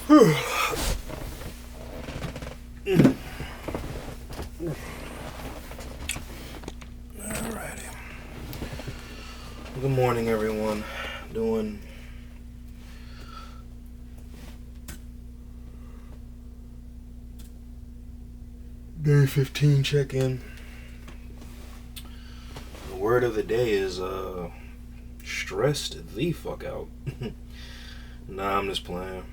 Alrighty. Good morning, everyone. Doing day 15 check-in. The word of the day is stressed the fuck out. Nah, I'm just playing.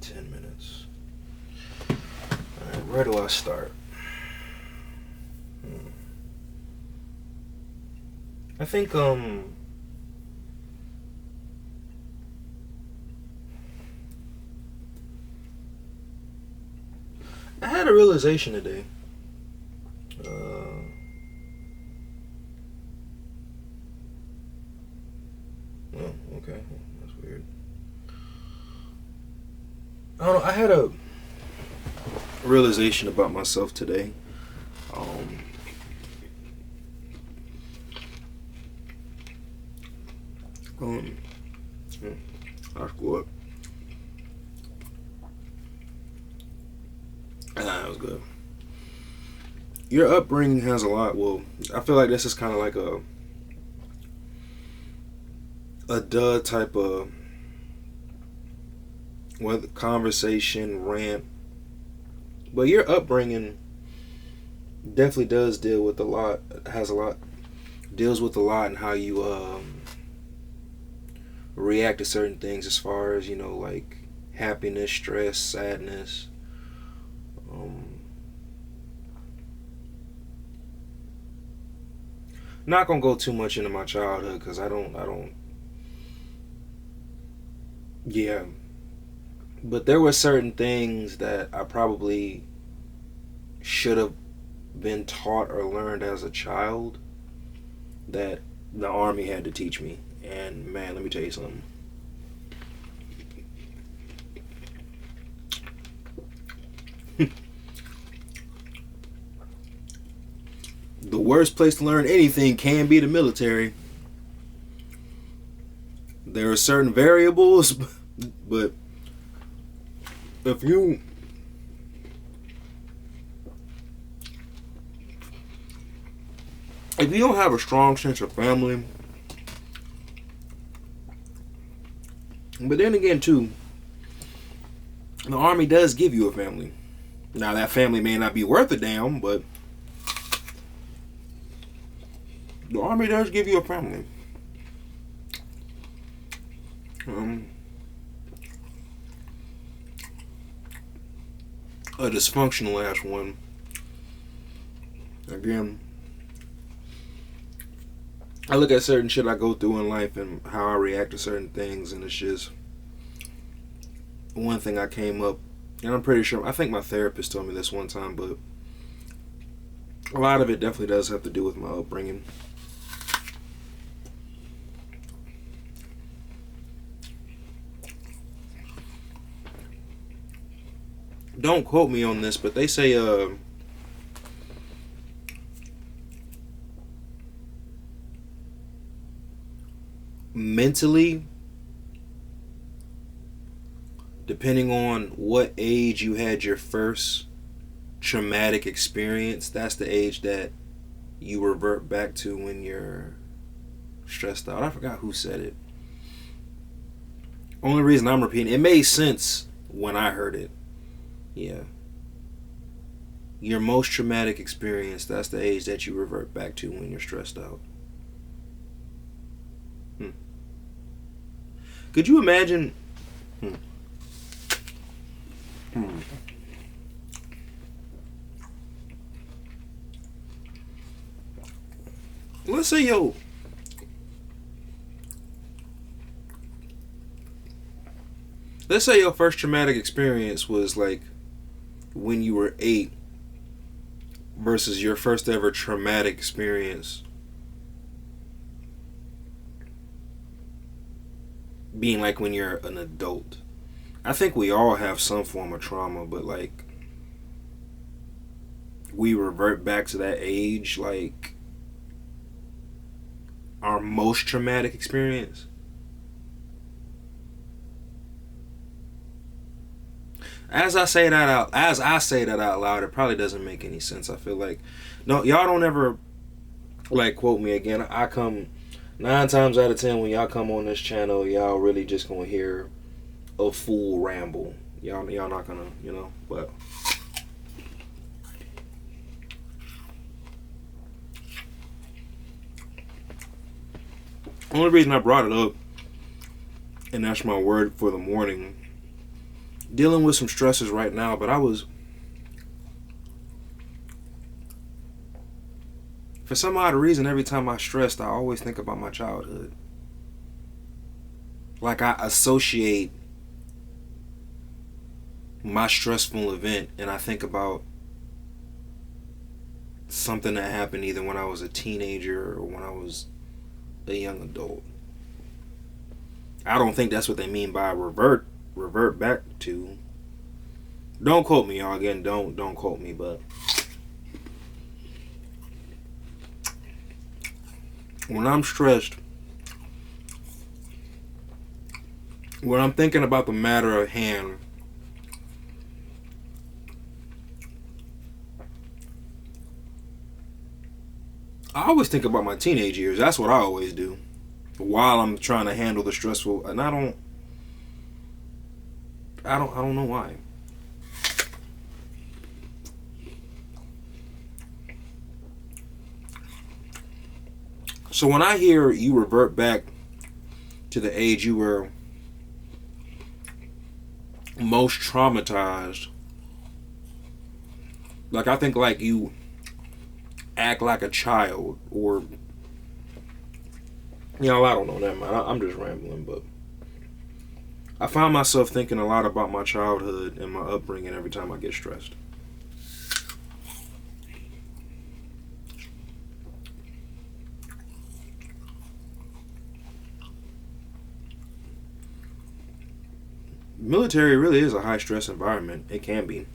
10 minutes. Alright, where do I start? I think I had a realization today. Oh, okay. That's weird. I don't know. I had a realization about myself today. I'll screw up. That was good. Your upbringing has a lot. Well, I feel like this is kind of like a duh type of whether conversation rant, but your upbringing definitely does deal with a lot. Deals with a lot in how you react to certain things, as far as like happiness, stress, sadness. Not gonna go too much into my childhood because I don't. Yeah, but there were certain things that I probably should have been taught or learned as a child that the Army had to teach me. And man, let me tell you something. The worst place to learn anything can be the military. There are certain variables, but if you don't have a strong sense of family, but then again too, the Army does give you a family. Now that family may not be worth a damn, but the Army does give you a family. A dysfunctional ass one. Again, I look at certain shit I go through in life and how I react to certain things, and it's just one thing I came up, and I'm pretty sure, I think my therapist told me this one time, but a lot of it definitely does have to do with my upbringing. Don't quote me on this, but they say mentally, depending on what age you had your first traumatic experience, that's the age that you revert back to when you're stressed out. I forgot who said it. Only reason I'm repeating it made sense when I heard it. Yeah. Your most traumatic experience, that's the age that you revert back to when you're stressed out. Could you imagine? Let's say your first traumatic experience was like when you were 8 versus your first ever traumatic experience being like when you're an adult. I think we all have some form of trauma, but like we revert back to that age, like our most traumatic experience. As I say that out loud, it probably doesn't make any sense. I feel like, no, y'all don't ever like quote me again. I come 9 times out of 10 when y'all come on this channel, y'all really just gonna hear a full ramble. Y'all not gonna, but only reason I brought it up, and that's my word for the morning, dealing with some stresses right now, but for some odd reason, every time I stressed, I always think about my childhood. Like I associate my stressful event and I think about something that happened either when I was a teenager or when I was a young adult. I don't think that's what they mean by revert back to. Don't quote me, y'all. Again, don't quote me, but when I'm stressed, when I'm thinking about the matter at hand, I always think about my teenage years. That's what I always do while I'm trying to handle the stressful. And I don't know why. So when I hear you revert back to the age you were most traumatized, like I think like you act like a child, or I don't know that, man. I'm just rambling, but I find myself thinking a lot about my childhood and my upbringing every time I get stressed. Military really is a high stress environment. It can be.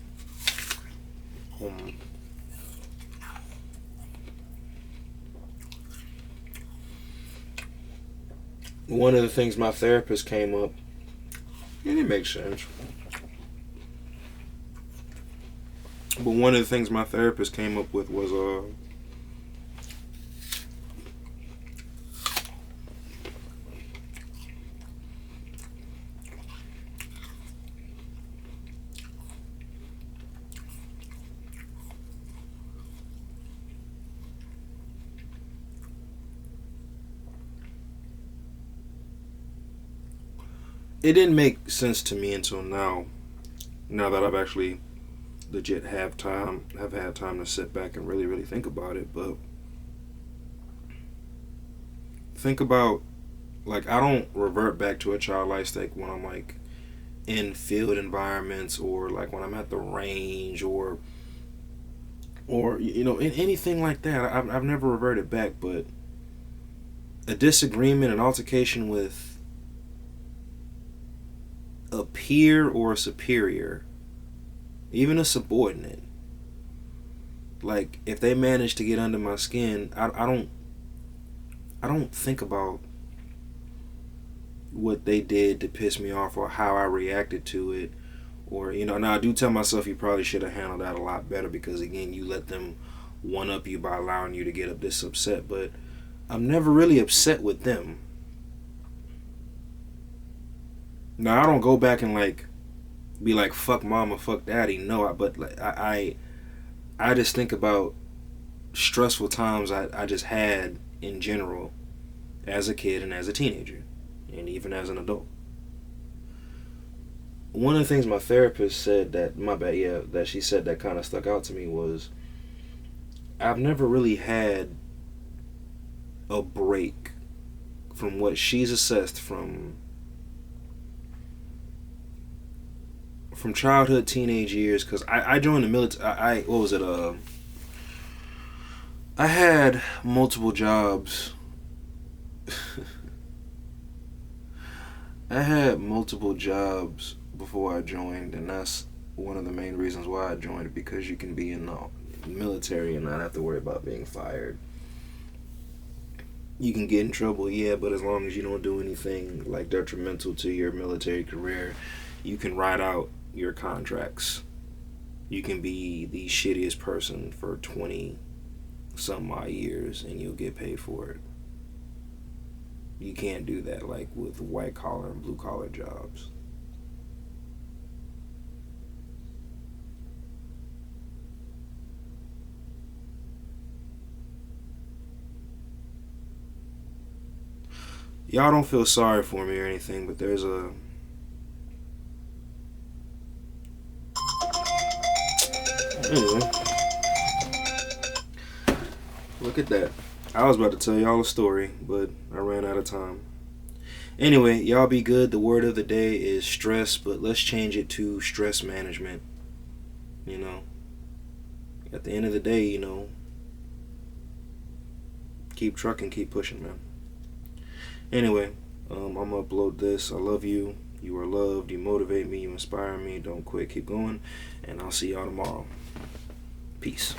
One of the things my therapist came up, and it makes sense, but one of the things my therapist came up with was it didn't make sense to me until now. Now that I've actually legit have had time to sit back and really, really think about it. But think about, like, I don't revert back to a childlike state when I'm like in field environments, or like when I'm at the range, or in anything like that. I've never reverted back. But a disagreement, an altercation with a peer or a superior, even a subordinate, like if they manage to get under my skin, I don't think about what they did to piss me off or how I reacted to it, or now I do tell myself you probably should have handled that a lot better, because again, you let them one up you by allowing you to get up this upset. But I'm never really upset with them. Now I don't go back and like be like fuck mama, fuck daddy. No, but like I just think about stressful times I just had in general as a kid and as a teenager and even as an adult. One of the things my therapist said that she said that kind of stuck out to me was, I've never really had a break from what she's assessed from childhood, teenage years, because I joined the military. I had multiple jobs. I had multiple jobs before I joined, and that's one of the main reasons why I joined, because you can be in military and not have to worry about being fired. You can get in trouble, yeah, but as long as you don't do anything like detrimental to your military career, you can ride out your contracts. You can be the shittiest person for 20 some odd years and you'll get paid for it. You can't do that like with white collar and blue collar jobs. Y'all don't feel sorry for me or anything, but there's a anyway. Look at that. I was about to tell y'all a story, but I ran out of time. Anyway, y'all be good. The word of the day is stress, but let's change it to stress management. You know, at the end of the day, keep trucking, keep pushing, man. Anyway, I'm gonna upload this. I love you. You are loved. You motivate me. You inspire me. Don't quit. Keep going. And I'll see y'all tomorrow. Peace.